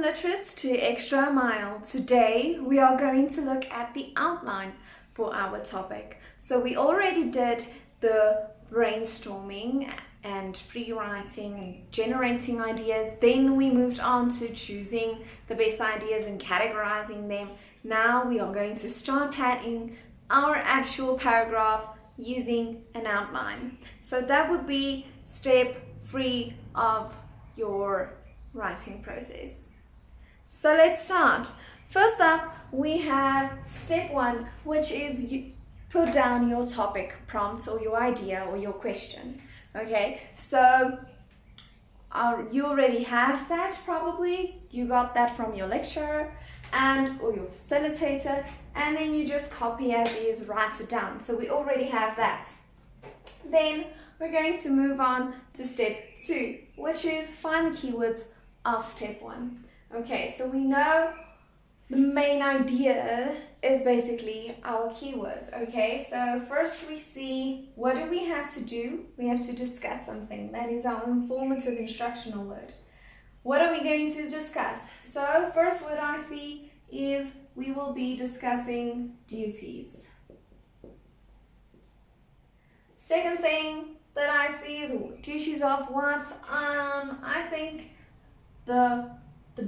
Welcome literates to Extra Mile. Today we are going to look at the outline for our topic. So we already did the brainstorming and free writing and generating ideas. Then we moved on to choosing the best ideas and categorizing them. Now we are going to start planning our actual paragraph using an outline. So that would be step 3 of your writing process. So let's start. First up, we have step 1, which is you put down your topic prompt or your idea or your question. Okay, so you already have that probably. You got that from your lecturer or your facilitator, and then you just copy as is, write it down. So we already have that. Then we're going to move on to step 2, which is find the keywords of step 1. Okay, so we know the main idea is basically our keywords. Okay, so first we see, what do we have to do? We have to discuss something. That is our informative instructional word. What are we going to discuss? So first word I see is we will be discussing duties. Second thing that I see is duties of what? I think the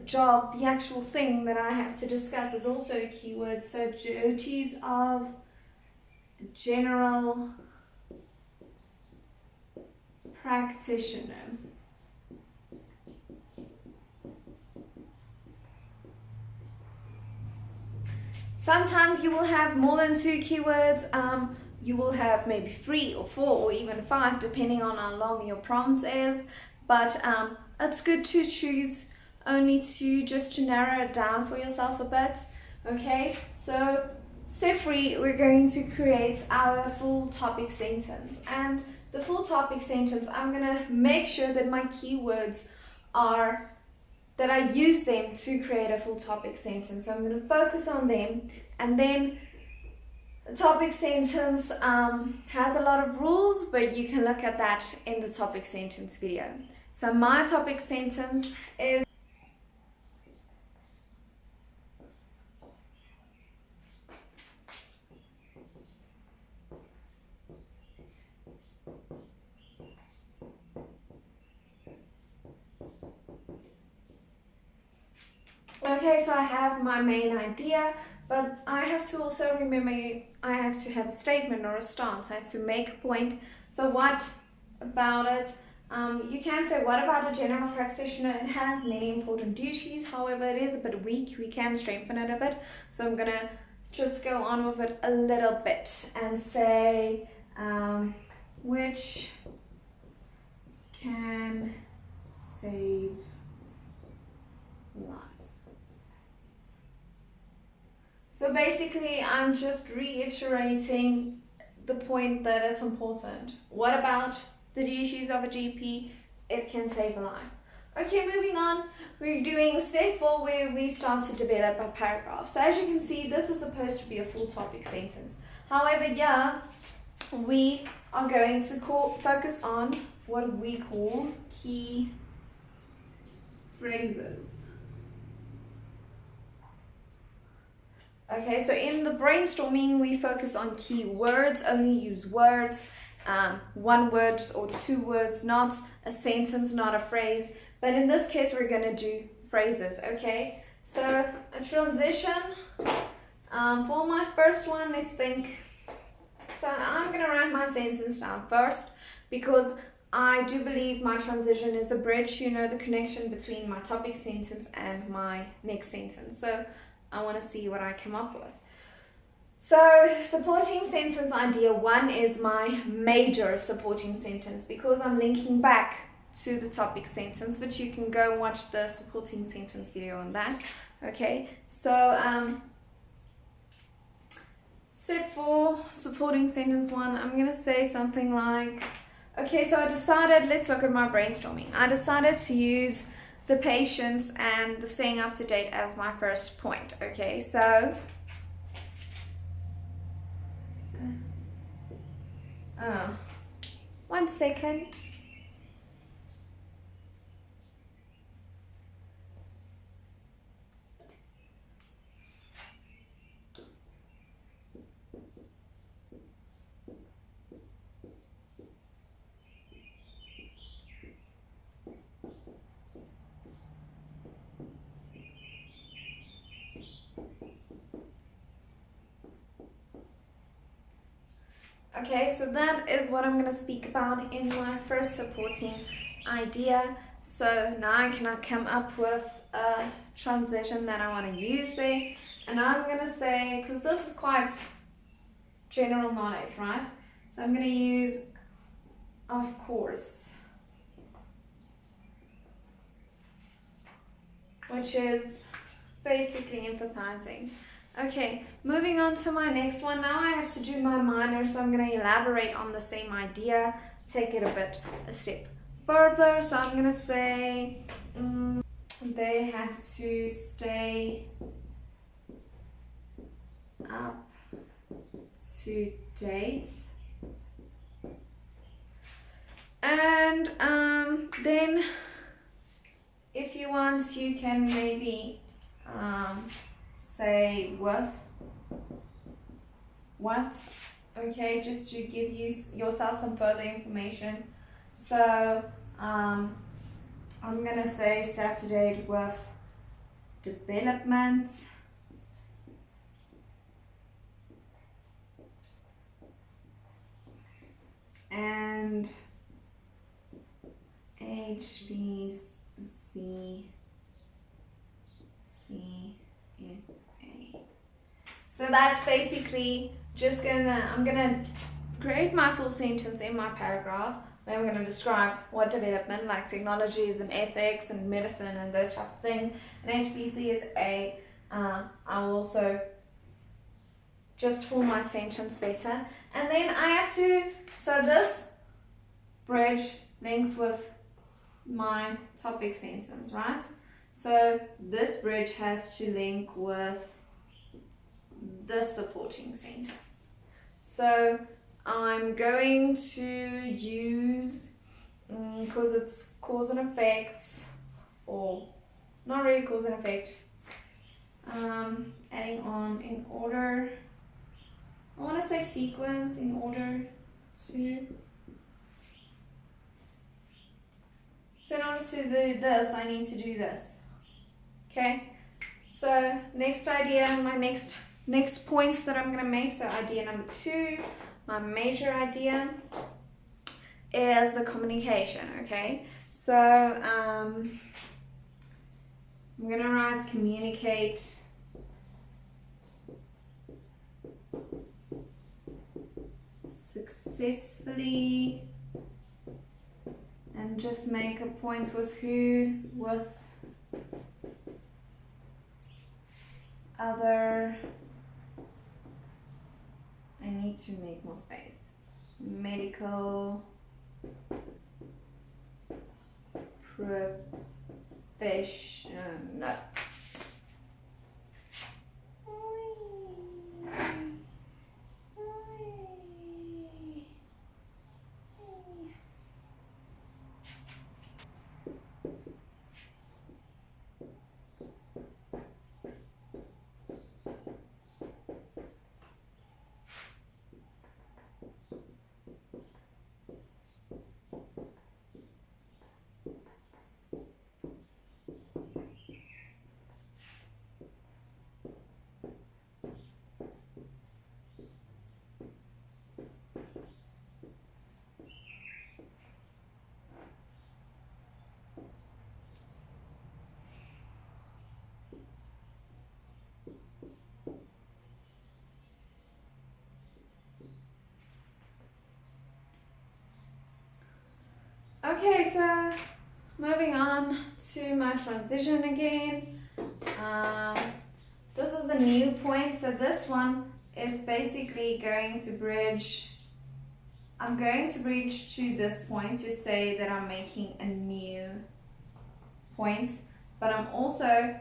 job, the actual thing that I have to discuss is also a keyword. So duties of general practitioner. Sometimes you will have more than 2 keywords. You will have maybe 3 or 4 or even 5 depending on how long your prompt is. But it's good to choose only 2 just to narrow it down for yourself a bit. Okay, so step 3, we're going to create our full topic sentence. And the full topic sentence, I'm going to make sure that my keywords are that I use them to create a full topic sentence. So I'm going to focus on them, and then the topic sentence has a lot of rules, but you can look at that in the topic sentence video. So my topic sentence is okay, so I have my main idea, but I have to also remember I have to have a statement or a stance. I have to make a point. So what about it? You can say, what about a general practitioner? It has many important duties, however it is a bit weak. We can strengthen it a bit. So I'm gonna just go on with it a little bit and say, which can save lives. So basically, I'm just reiterating the point that it's important. What about the duties of a GP? It can save a life. Okay, moving on. We're doing step 4 where we start to develop a paragraph. So as you can see, this is supposed to be a full topic sentence. However, we are going to focus on what we call key phrases. Okay, so in the brainstorming, we focus on key words, only use words, 1 word or 2 words, not a sentence, not a phrase. But in this case, we're going to do phrases, okay? So a transition, for my first one, let's think. So I'm going to write my sentence down first because I do believe my transition is a bridge, the connection between my topic sentence and my next sentence. So I want to see what I come up with. So supporting sentence idea 1 is my major supporting sentence because I'm linking back to the topic sentence, but you can go watch the supporting sentence video on that. Okay, so step 4, supporting sentence 1, I'm going to say something like, okay, so I decided, let's look at my brainstorming. I decided to use the patients and the staying up to date as my first point. Okay, so 1 second. Okay, so that is what I'm going to speak about in my first supporting idea. So now I can come up with a transition that I want to use there. And I'm going to say, because this is quite general knowledge, right? So I'm going to use, of course, which is basically emphasizing. Okay, moving on to my next one. Now I have to do my minor, so I'm going to elaborate on the same idea, take it a step further. So I'm going to say they have to stay up to date. And then if you want, you can maybe say with what, okay, just to give yourself some further information. So I'm gonna say stay up to date with development and HBCCSA. So that's basically just I'm gonna create my full sentence in my paragraph where I'm gonna describe what development, like technologies and ethics and medicine and those type of things. And HBCSA, I will also just form my sentence better. And then I have to, so this bridge links with my topic sentence, right? So this bridge has to link with the supporting sentence. So I'm going to use, because it's cause and effect, or not really cause and effect, adding on in order, I want to say sequence, in order to, so in order to do this, I need to do this. Okay, so next idea, my next points that I'm going to make. So idea number 2, my major idea is the communication. Okay, so I'm going to write communicate successfully, and just make a point with who, with other, I need to make more space, medical professional. Okay, so moving on to my transition again. This is a new point, so this one is basically going to bridge. I'm going to bridge to this point to say that I'm making a new point, but I'm also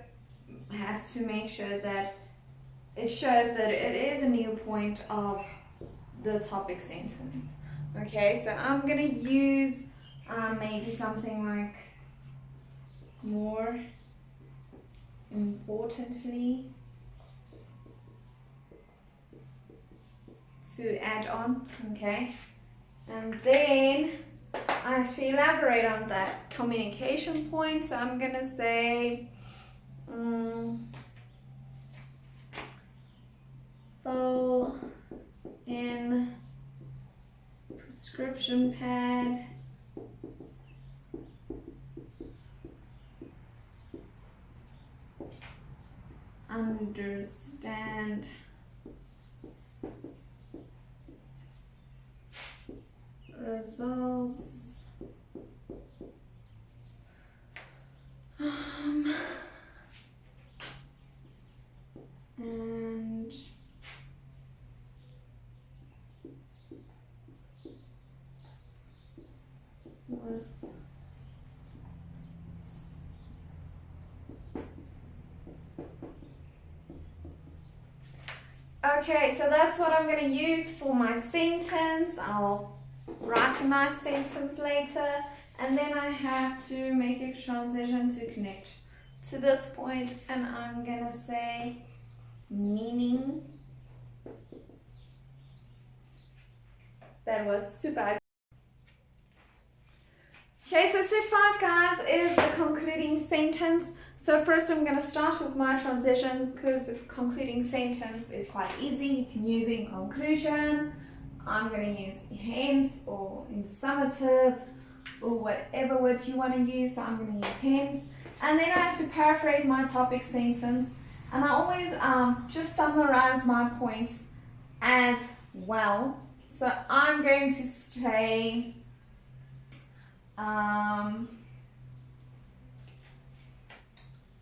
have to make sure that it shows that it is a new point of the topic sentence. Okay, so I'm gonna use maybe something like more importantly to add on, okay? And then I have to elaborate on that communication point. So I'm gonna say full in description pad. Understand results. And with okay, so that's what I'm going to use for my sentence. I'll write a nice sentence later, and then I have to make a transition to connect to this point, and I'm going to say meaning. That was super. Okay, so step 5, guys, is the concluding sentence. So first I'm going to start with my transitions because the concluding sentence is quite easy. You can use it in conclusion. I'm going to use hence or in summative or whatever word you want to use. So I'm going to use hence. And then I have to paraphrase my topic sentence. And I always just summarize my points as well. So I'm going to say...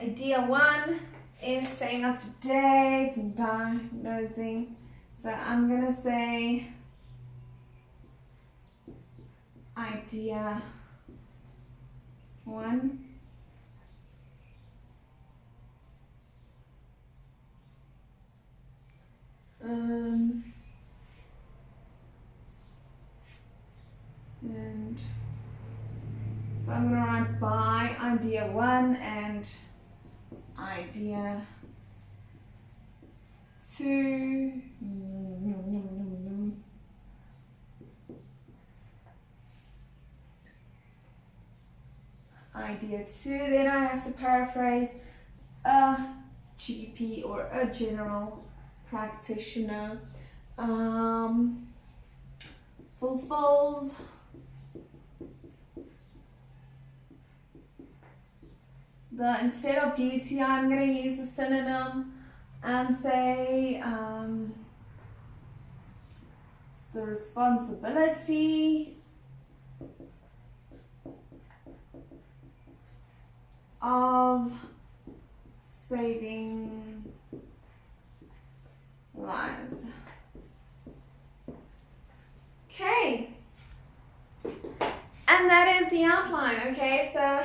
idea 1 is staying up to date and diagnosing. So I'm going to say idea 1. And so I'm going to write by idea 1 and idea 2. Idea 2, then I have to paraphrase a GP or a general practitioner fulfills the, instead of duty, I'm going to use a synonym and say it's the responsibility of saving lives. Okay, and that is the outline. Okay, so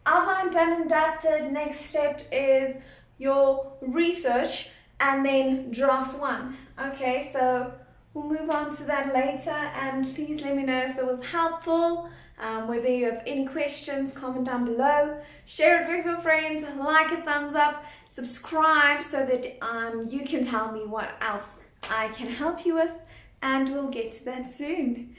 outline done and dusted. Next step is your research and then drafts 1. Okay, so we'll move on to that later, and please let me know if that was helpful. Whether you have any questions, comment down below, share it with your friends, like a thumbs up, subscribe so that you can tell me what else I can help you with, and we'll get to that soon.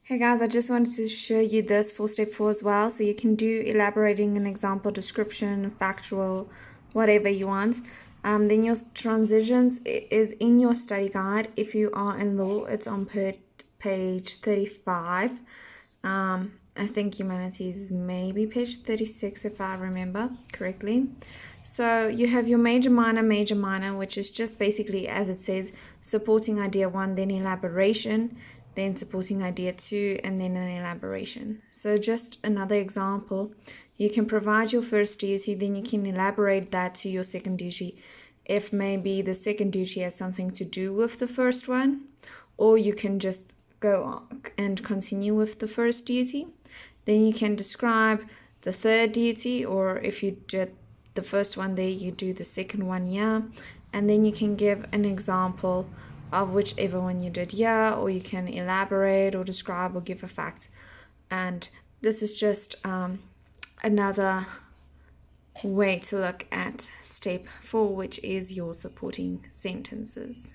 Hey guys, I just wanted to show you this for step 4 as well, so you can do elaborating an example, description, factual, whatever you want. Then your transitions is in your study guide. If you are in law, it's on page 35. I think humanities is maybe page 36 if I remember correctly. So you have your major, minor, which is just basically, as it says, supporting idea 1, then elaboration, then supporting idea 2, and then an elaboration. So just another example, you can provide your first duty, then you can elaborate that to your second duty if maybe the second duty has something to do with the first one, or you can just go on and continue with the first duty. Then you can describe the third duty, or if you did the first one there, you do the second one here, and then you can give an example of whichever one you did here, or you can elaborate or describe or give a fact. And this is just another way to look at step 4, which is your supporting sentences.